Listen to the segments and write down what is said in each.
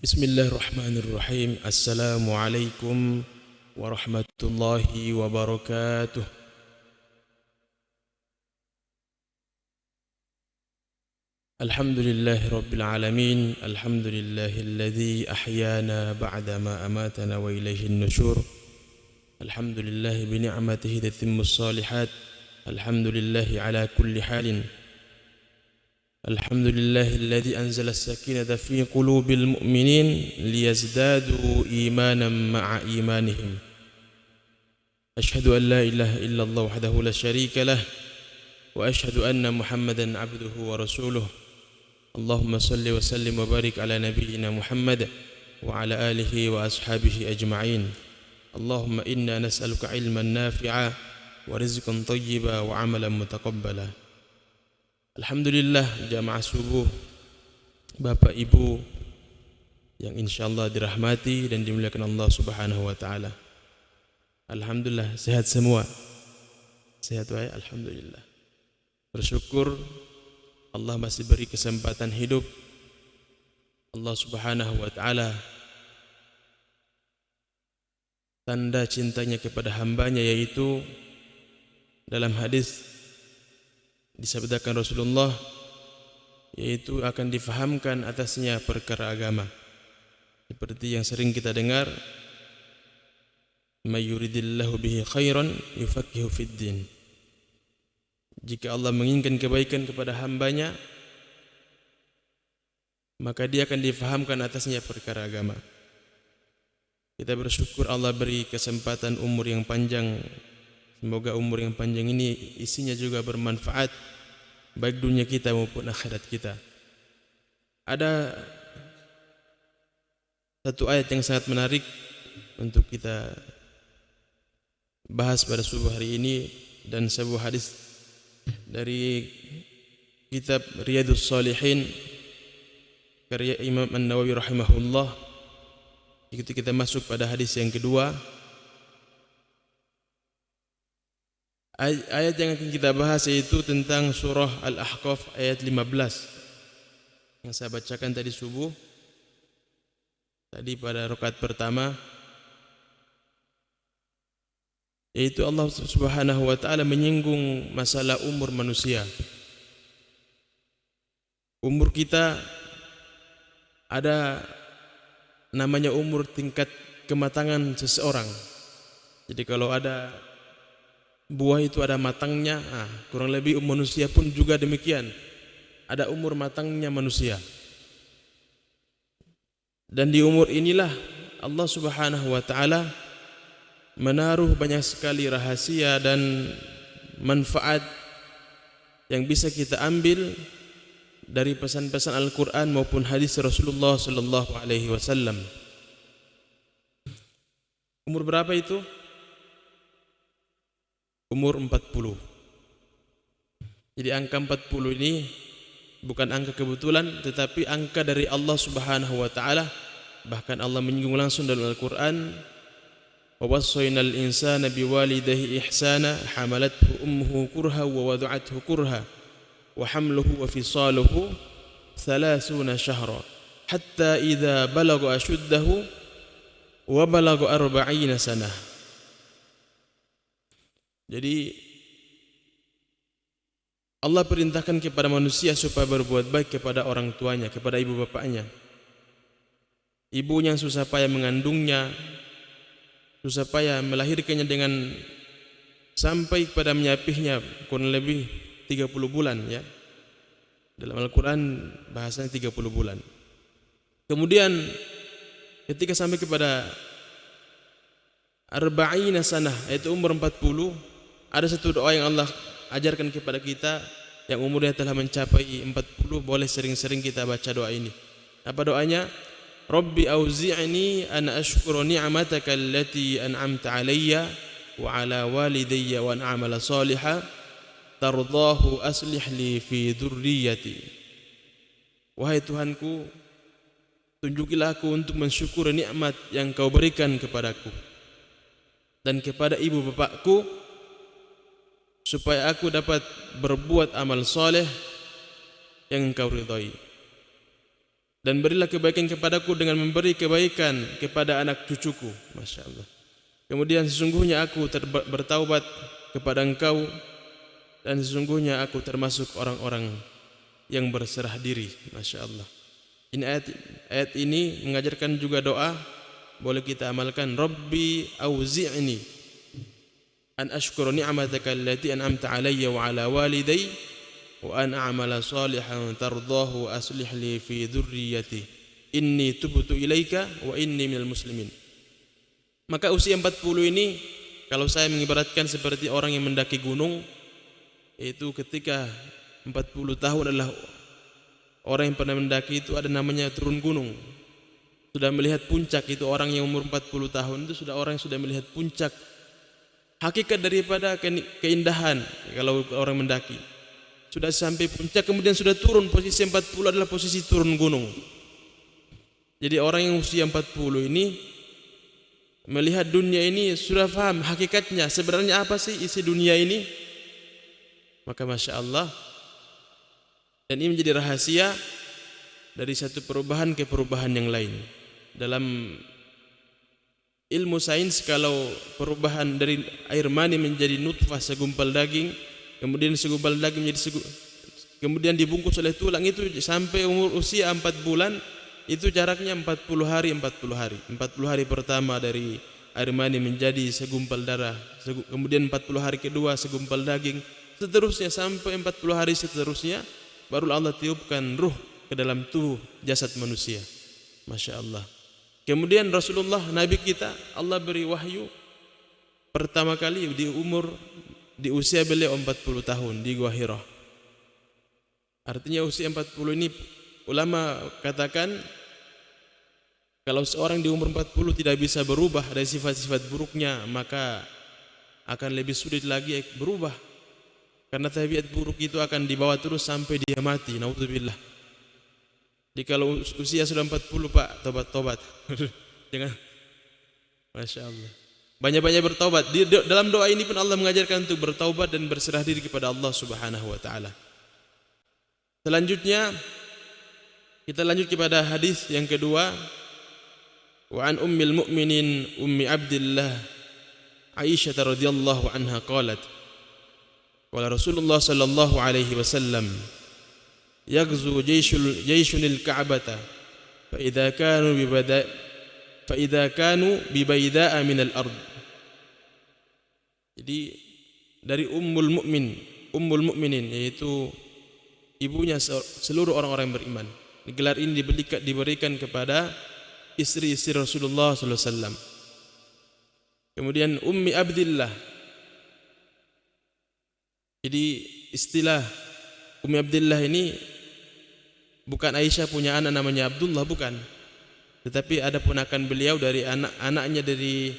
Bismillahirrahmanirrahim. Assalamualaikum warahmatullahi wabarakatuh. Alhamdulillahi rabbil alamin. Alhamdulillahilladzi ahyana ba'dama amatana wa ilaihin nusyur. Alhamdulillahi bi ni'matihi tatimmus shalihat. Alhamdulillahi ala kulli halin. الحمد لله الذي أنزل السكينة في قلوب المؤمنين ليزدادوا إيمانا مع إيمانهم. أشهد أن لا إله إلا الله وحده لا شريك له وأشهد أن محمدا عبده ورسوله. اللهم صل وسلم وبارك على نبينا محمد وعلى آله وأصحابه أجمعين. اللهم إنا نسألك علما نافعا ورزقا طيبا وعملا متقبلا. Alhamdulillah jamaah subuh, Bapak Ibu yang insyaallah dirahmati dan dimuliakan Allah Subhanahu wa taala. Alhamdulillah sehat semua. Sehat wae alhamdulillah. Bersyukur Allah masih beri kesempatan hidup. Allah Subhanahu wa taala tanda cintanya kepada hambanya yaitu dalam hadis disabdakan Rasulullah, yaitu akan difahamkan atasnya perkara agama. Seperti yang sering kita dengar, may yuridillahu bihi khairan yufaqihu fid din. Jika Allah menginginkan kebaikan kepada hambanya, maka dia akan difahamkan atasnya perkara agama. Kita bersyukur Allah beri kesempatan umur yang panjang. Semoga umur yang panjang ini isinya juga bermanfaat baik dunia kita maupun akhirat kita. Ada satu ayat yang sangat menarik untuk kita bahas pada subuh hari ini dan sebuah hadis dari kitab Riyadhus Shalihin karya Imam An-Nawawi rahimahullah. Jika kita masuk pada hadis yang kedua, ayat yang akan kita bahas yaitu tentang surah Al-Ahqaf ayat 15 yang saya bacakan tadi subuh, tadi pada rakaat pertama, yaitu Allah Subhanahu wa taala menyinggung masalah umur manusia. Umur kita ada namanya umur tingkat kematangan seseorang. Jadi kalau ada buah itu ada matangnya, kurang lebih manusia pun juga demikian. Ada umur matangnya manusia. Dan di umur inilah Allah Subhanahu wa taala menaruh banyak sekali rahasia dan manfaat yang bisa kita ambil dari pesan-pesan Al-Qur'an maupun hadis Rasulullah sallallahu alaihi wasallam. Umur berapa itu? Umur 40. Jadi angka 40 ini bukan angka kebetulan, tetapi angka dari Allah Subhanahu wa taala. Bahkan Allah menyinggung langsung dalam Al-Qur'an, wa wassaynal insana biwalidayhi ihsana hamalathu ummuhu kurha wa wada'athu kurha wa hamluhu wa fisaluhu 30 syahra hatta idza balagha ashuddahu wa balagha 40 sanah. Jadi Allah perintahkan kepada manusia supaya berbuat baik kepada orang tuanya, kepada ibu bapaknya. Ibunya susah payah mengandungnya, susah payah melahirkannya dengan sampai kepada menyapihnya kurang lebih 30 bulan ya. Dalam Al-Qur'an bahasanya 30 bulan. Kemudian ketika sampai kepada arba'ina sanah, yaitu umur 40, ada satu doa yang Allah ajarkan kepada kita yang umurnya telah mencapai 40, boleh sering-sering kita baca doa ini. Apa doanya? Rabbi auzi'ni an ashkura ni'mataka allati an'amta 'alayya wa 'ala walidayya wa an a'mala shalihan tardahu aslih li fi dzurriyyati. Wahai Tuhanku, tunjukilah aku untuk mensyukuri nikmat yang Kau berikan kepadaku dan kepada ibu bapakku, supaya aku dapat berbuat amal soleh yang Engkau ridhai. dan berilah kebaikan kepadaku dengan memberi kebaikan kepada anak cucuku. Masya Allah. Kemudian sesungguhnya aku bertaubat kepada engkau, dan sesungguhnya aku termasuk orang-orang yang berserah diri. Masya Allah. Ini ayat ini mengajarkan juga doa, boleh kita amalkan. Rabbi auzi'ni an ashkura ni'mataka allati an'amta alayya wa ala walidayya wa an a'mala salihan tardahu wa aslih li fi dhurriyyati inni tubtu ilaika wa inni minal muslimin. Maka usia 40 ini kalau saya mengibaratkan seperti orang yang mendaki gunung, yaitu ketika 40 tahun adalah orang yang pernah mendaki itu ada namanya turun gunung. Sudah melihat puncak, itu orang yang umur 40 tahun itu sudah orang yang sudah melihat puncak. Hakikat daripada keindahan kalau orang mendaki. Sudah sampai puncak kemudian sudah turun, posisi 40 adalah posisi turun gunung. Jadi orang yang usia 40 ini melihat dunia ini sudah paham hakikatnya, sebenarnya apa sih isi dunia ini. Maka Masya Allah, dan ini menjadi rahasia dari satu perubahan ke perubahan yang lain. Dalam ilmu sains, kalau perubahan dari air mani menjadi nutfah segumpal daging, kemudian segumpal daging menjadi kemudian dibungkus oleh tulang, itu sampai umur usia 4 bulan, itu jaraknya 40 hari. 40 hari pertama dari air mani menjadi segumpal darah, kemudian 40 hari kedua segumpal daging, seterusnya sampai 40 hari seterusnya baru Allah tiupkan ruh ke dalam tubuh jasad manusia. Masya Allah. Kemudian Rasulullah Nabi kita, Allah beri wahyu pertama kali di usia beliau 40 tahun di Gua Hira. Artinya usia 40 ini ulama katakan kalau seorang di umur 40 tidak bisa berubah dari sifat-sifat buruknya, maka akan lebih sulit lagi berubah. Karena tabiat buruk itu akan dibawa terus sampai dia mati. Naudzubillah. Jadi kalau usia sudah 40 Pak, tobat. Jangan. Masya Allah. Banyak-banyak bertaubat. Dalam doa ini pun Allah mengajarkan untuk bertaubat dan berserah diri kepada Allah Subhanahu wa taala. Selanjutnya kita lanjut kepada hadis yang kedua. Wa an ummil mu'minin ummi Abdillah Aisyah radhiyallahu anha qalat qala Rasulullah sallallahu alaihi wasallam yaghzu jayshun al-Ka'bata fa idza kanu bibayda'a min al-ard. Jadi dari ummul mukminin yaitu ibunya seluruh orang-orang yang beriman. Gelar ini diberikan kepada istri-istri Rasulullah sallallahu alaihi wasallam. Kemudian Ummi Abdillah. Jadi istilah Ummi Abdillah ini bukan Aisyah punya anak namanya Abdullah, bukan. Tetapi ada ponakan beliau dari anak-anaknya, dari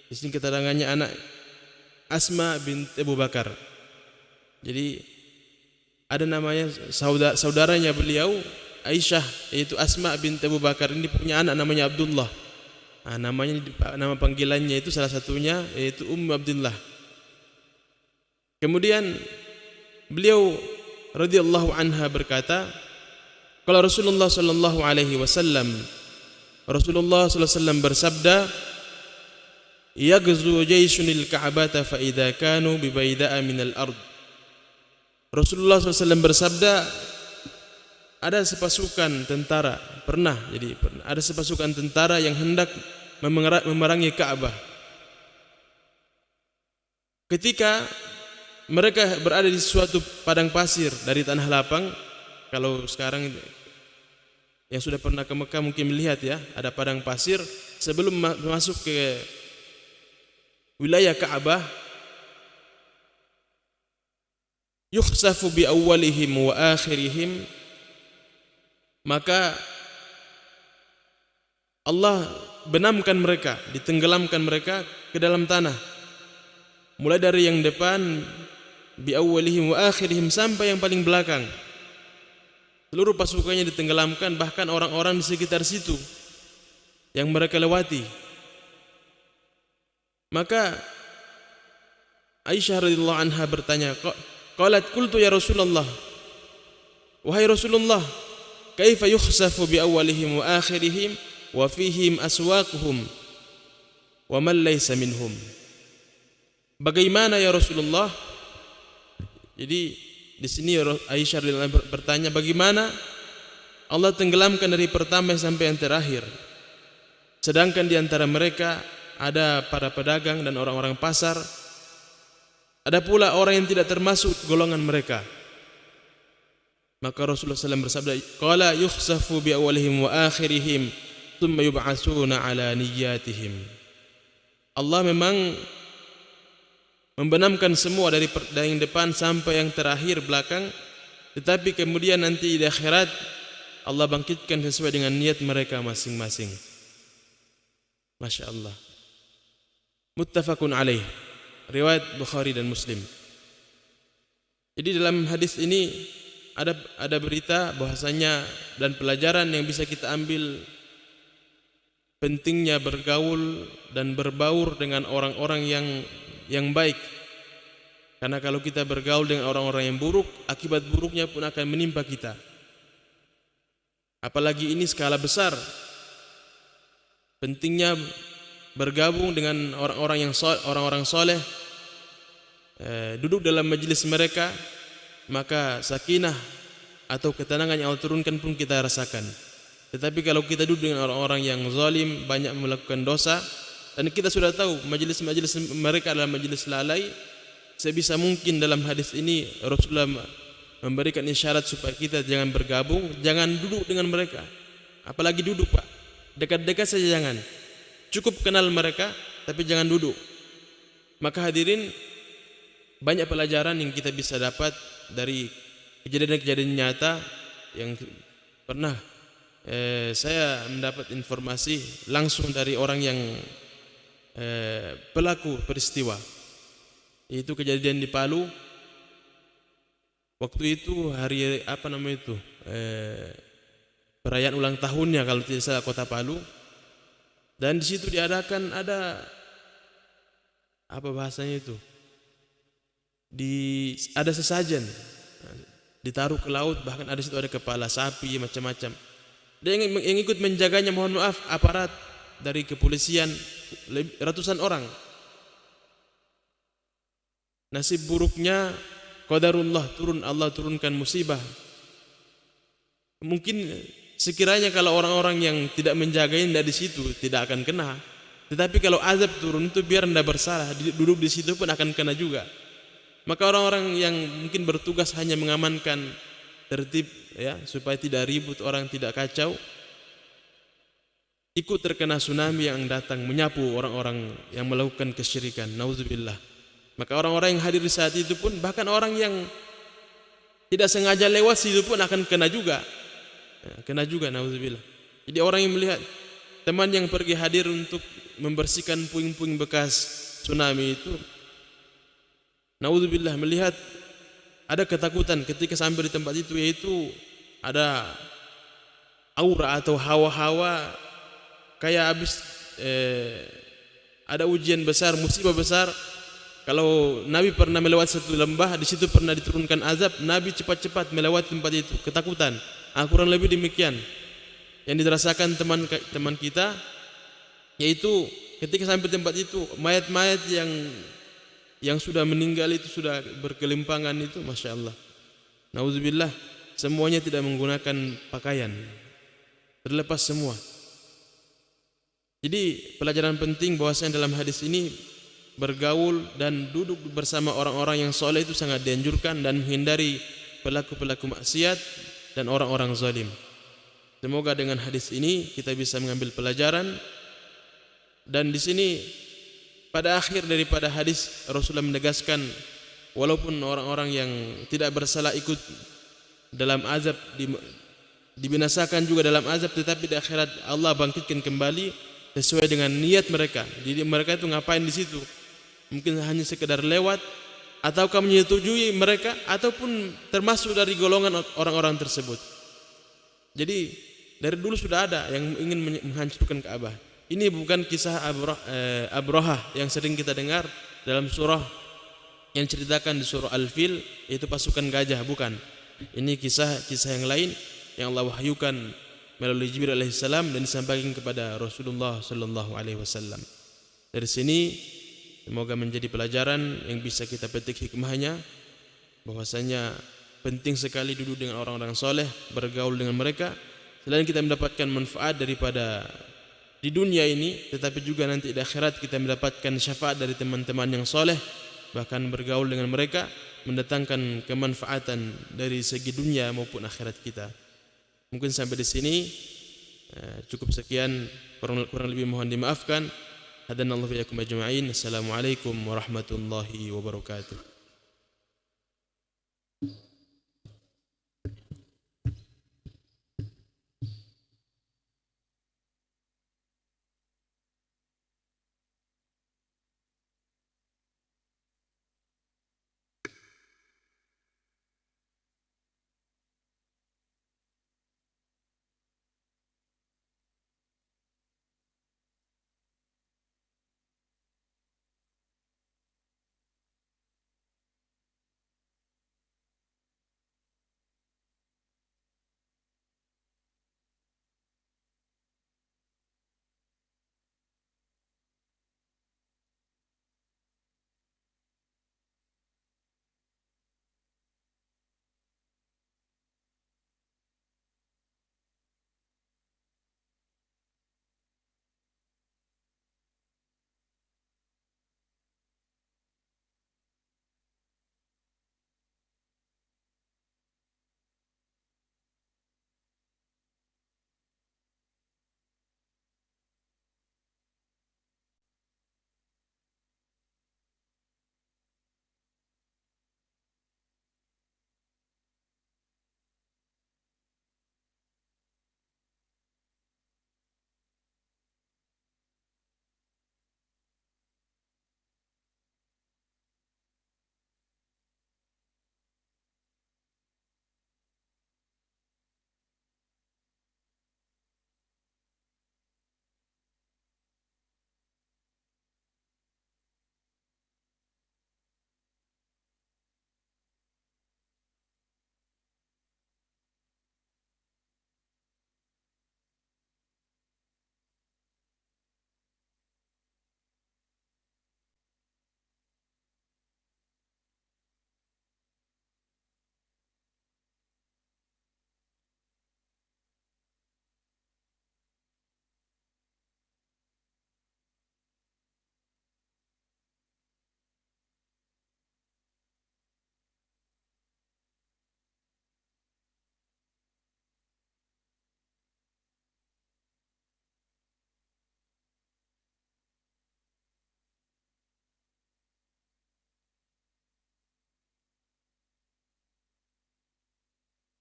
di sini keterangannya anak Asma binti Abu Bakar. Jadi ada namanya saudaranya beliau Aisyah, yaitu Asma binti Abu Bakar, ini punya anak namanya Abdullah. Nama panggilannya itu salah satunya yaitu Ummu Abdillah. Kemudian beliau radhiyallahu anha berkata, kalau Rasulullah sallallahu alaihi wasallam bersabda, yaghzu jayshunil Ka'bata fa idza kanu bi bayda'a minal ard. Rasulullah SAW bersabda, ada sepasukan tentara ada sepasukan tentara yang hendak memerangi Ka'bah. Ketika mereka berada di suatu padang pasir dari tanah lapang, kalau sekarang yang sudah pernah ke Mekah mungkin melihat ya, ada padang pasir sebelum masuk ke wilayah Ka'bah. Yukhsafu bi awwalihim wa akhirihim, maka Allah benamkan mereka, ditenggelamkan mereka ke dalam tanah. Mulai dari yang depan bi awwalihim wa akhirihim sampai yang paling belakang. Seluruh pasukannya ditenggelamkan, bahkan orang-orang di sekitar situ yang mereka lewati. Maka Aisyah radhiyallahu anha bertanya, qalat qultu ya Rasulullah, wahai Rasulullah, kaifa yukhsafu bi awwalihim wa akhirihim wa fihim aswaquhum wa man laysa minhum. Bagaimana ya Rasulullah? Jadi di sini Aisyah bertanya, bagaimana Allah tenggelamkan dari pertama sampai yang terakhir, sedangkan di antara mereka ada para pedagang dan orang-orang pasar, ada pula orang yang tidak termasuk golongan mereka. Maka Rasulullah SAW bersabda, qala yukhsafu bi awwalihim wa akhirihim thumma yub'atsuna ala niyyatihim. Allah memang membenamkan semua dari yang depan sampai yang terakhir belakang, tetapi kemudian nanti di akhirat Allah bangkitkan sesuai dengan niat mereka masing-masing. Masya Allah. Muttafaqun alaih, riwayat Bukhari dan Muslim. Jadi dalam hadis ini ada berita bahwasanya dan pelajaran yang bisa kita ambil, pentingnya bergaul dan berbaur dengan orang-orang yang baik. Karena kalau kita bergaul dengan orang-orang yang buruk, akibat buruknya pun akan menimpa kita. Apalagi ini skala besar. Pentingnya bergabung dengan orang-orang soleh, duduk dalam majelis mereka, maka sakinah atau ketenangan yang Allah turunkan pun kita rasakan. Tetapi kalau kita duduk dengan orang-orang yang zalim, banyak melakukan dosa, dan kita sudah tahu majelis-majelis mereka adalah majelis lalai, sebisa mungkin dalam hadis ini Rasulullah memberikan isyarat supaya kita jangan bergabung, jangan duduk dengan mereka. Apalagi duduk, Pak. Dekat-dekat saja jangan. Cukup kenal mereka, tapi jangan duduk. Maka hadirin, banyak pelajaran yang kita bisa dapat dari kejadian-kejadian nyata yang pernah saya mendapat informasi langsung dari orang yang pelaku peristiwa. Itu kejadian di Palu. Waktu itu hari perayaan ulang tahunnya kalau tidak salah Kota Palu. Dan di situ diadakan ada apa bahasanya itu? Ada sesajen ditaruh ke laut, bahkan ada situ ada kepala sapi macam-macam. Dan yang ikut menjaganya, mohon maaf, aparat dari kepolisian ratusan orang. Nasib buruknya qadarullah, Allah turunkan musibah. Mungkin sekiranya kalau orang-orang yang tidak menjaganya tidak di situ, tidak akan kena. Tetapi kalau azab turun itu biar anda bersalah, duduk di situ pun akan kena juga. Maka orang-orang yang mungkin bertugas hanya mengamankan tertib, ya, supaya tidak ribut, orang tidak kacau, ikut terkena tsunami yang datang menyapu orang-orang yang melakukan kesyirikan. Nauzubillah. Maka orang-orang yang hadir di saat itu pun, bahkan orang yang tidak sengaja lewat situ pun akan kena juga. Kena juga, nauzubillah. Jadi orang yang melihat teman yang pergi hadir untuk membersihkan puing-puing bekas tsunami itu, nauzubillah, melihat ada ketakutan ketika sampai di tempat itu, yaitu ada aura atau hawa-hawa kayak habis ada ujian besar, musibah besar. Kalau Nabi pernah melewati satu lembah, di situ pernah diturunkan azab, Nabi cepat-cepat melewati tempat itu, ketakutan. Kurang lebih demikian yang dirasakan teman kita, yaitu ketika sampai tempat itu, mayat-mayat yang sudah meninggal itu sudah berkelimpangan itu, masya Allah. Nauzubillah, semuanya tidak menggunakan pakaian, terlepas semua. Jadi pelajaran penting bahwasanya dalam hadis ini bergaul dan duduk bersama orang-orang yang soleh itu sangat dianjurkan, dan menghindari pelaku-pelaku maksiat dan orang-orang zalim. Semoga dengan hadis ini kita bisa mengambil pelajaran. Dan di sini pada akhir daripada hadis Rasulullah menegaskan, walaupun orang-orang yang tidak bersalah ikut dalam azab, dibinasakan juga dalam azab, tetapi di akhirat Allah bangkitkan kembali sesuai dengan niat mereka. Jadi mereka itu ngapain di situ? Mungkin hanya sekedar lewat, ataukah menyetujui mereka, ataupun termasuk dari golongan orang-orang tersebut. Jadi dari dulu sudah ada yang ingin menghancurkan Ka'bah. Ini bukan kisah Abrahah yang sering kita dengar dalam surah yang ceritakan di surah Al-Fil, yaitu pasukan gajah, bukan. Ini kisah yang lain yang Allah wahyukan melalui Jibril alaihissalam dan disampaikan kepada Rasulullah sallallahu alaihi wasallam. Dari sini semoga menjadi pelajaran yang bisa kita petik hikmahnya, bahwasanya penting sekali duduk dengan orang-orang soleh, bergaul dengan mereka. Selain kita mendapatkan manfaat daripada di dunia ini, tetapi juga nanti di akhirat kita mendapatkan syafaat dari teman-teman yang soleh. Bahkan bergaul dengan mereka mendatangkan kemanfaatan dari segi dunia maupun akhirat kita. Mungkin sampai di sini cukup sekian, kurang lebih mohon dimaafkan. Hadanallahu wa iyyakum ajma'in. Assalamualaikum warahmatullahi wabarakatuh.